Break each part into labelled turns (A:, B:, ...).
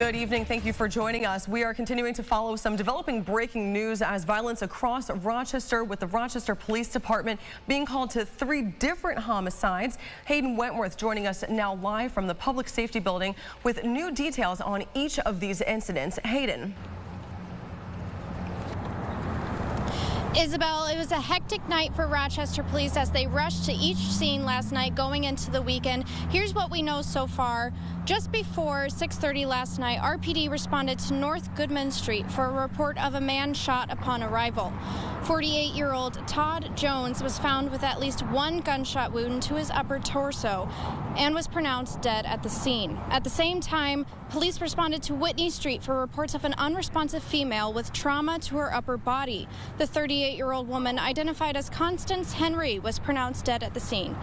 A: Good evening. Thank you for joining us. We are continuing to follow some developing breaking news as violence across Rochester, with the Rochester Police Department being called to 3 different homicides. Hayden Wentworth joining us now live from the Public Safety Building with new details on each of these incidents. Hayden.
B: Isabel, it was a hectic night for Rochester Police as they rushed to each scene last night going into the weekend. Here's what we know so far. Just before 6:30 last night, RPD responded to North Goodman Street for a report of a man shot upon arrival. 48-year-old Todd Jones was found with at least 1 gunshot wound to his upper torso and was pronounced dead at the scene. At the same time, police responded to Whitney Street for reports of an unresponsive female with trauma to her upper body. The 38-year-old woman, identified as Constance Henry, was pronounced dead at the scene.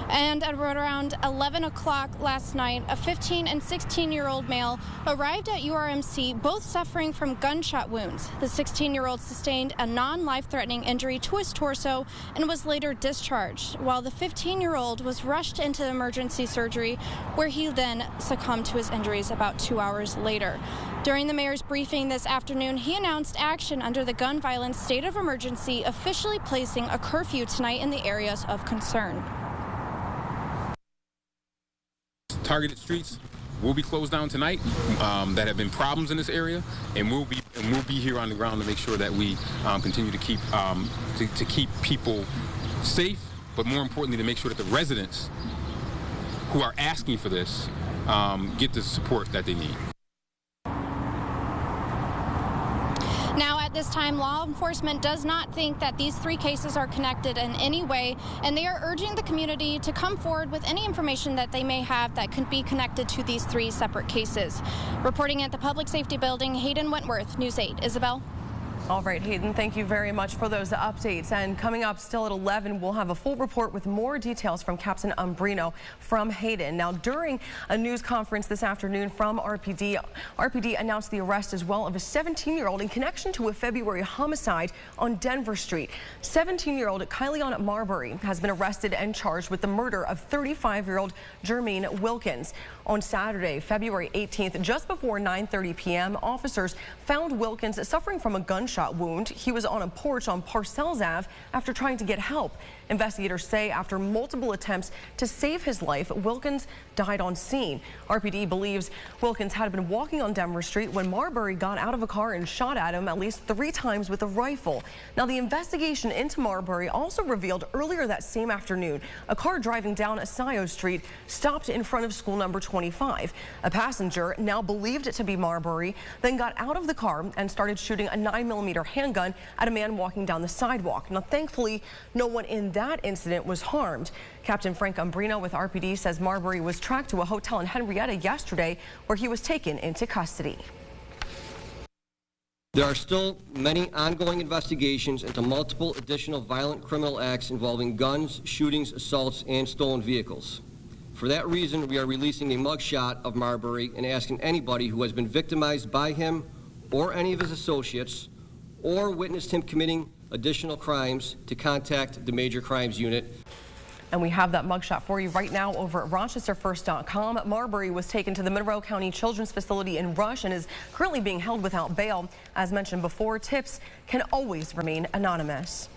B: And at around 11 o'clock last night, a 15 and 16-year-old male arrived at URMC, both suffering from gunshot wounds. The 16-year-old sustained a non-life-threatening injury to his torso and was later discharged, while the 15-year-old was rushed into emergency surgery, where he then succumbed to his injuries about 2 hours later. During the mayor's briefing this afternoon, he announced action under the gun violence state of emergency, officially placing a curfew tonight in the areas of concern.
C: Targeted streets will be closed down tonight that have been problems in this area, and we'll be here on the ground to make sure that we continue to keep people safe, but more importantly to make sure that the residents who are asking for this get the support that they need.
B: Now, at this time, law enforcement does not think that these 3 cases are connected in any way, and they are urging the community to come forward with any information that they may have that could be connected to these 3 separate cases. Reporting at the Public Safety Building, Hayden Wentworth, News 8. Isabel?
A: All right, Hayden, thank you very much for those updates. And coming up still at 11, we'll have a full report with more details from Captain Umbrino from Hayden. Now, during a news conference this afternoon from RPD announced the arrest as well of a 17-year-old in connection to a February homicide on Denver Street. 17-year-old Kyleon Marbury has been arrested and charged with the murder of 35-year-old Jermaine Wilkins. On Saturday, February 18th, just before 9:30 p.m., officers found Wilkins suffering from a gunshot wound. He was on a porch on Parcells Ave after trying to get help. Investigators say after multiple attempts to save his life, Wilkins died on scene. RPD believes Wilkins had been walking on Denver Street when Marbury got out of a car and shot at him at least 3 times with a rifle. Now, the investigation into Marbury also revealed earlier that same afternoon, a car driving down Asio Street stopped in front of school number 25. A passenger, now believed to be Marbury, then got out of the car and started shooting a 9mm handgun at a man walking down the sidewalk. Now, thankfully, no one in that incident was harmed. Captain Frank Umbrino with RPD says Marbury was tracked to a hotel in Henrietta yesterday, where he was taken into custody.
D: There are still many ongoing investigations into multiple additional violent criminal acts involving guns, shootings, assaults, and stolen vehicles. For that reason, we are releasing a mugshot of Marbury and asking anybody who has been victimized by him or any of his associates or witnessed him committing additional crimes to contact the Major Crimes Unit.
A: And we have that mugshot for you right now over at RochesterFirst.com. Marbury was taken to the Monroe County Children's Facility in Rush and is currently being held without bail. As mentioned before, tips can always remain anonymous.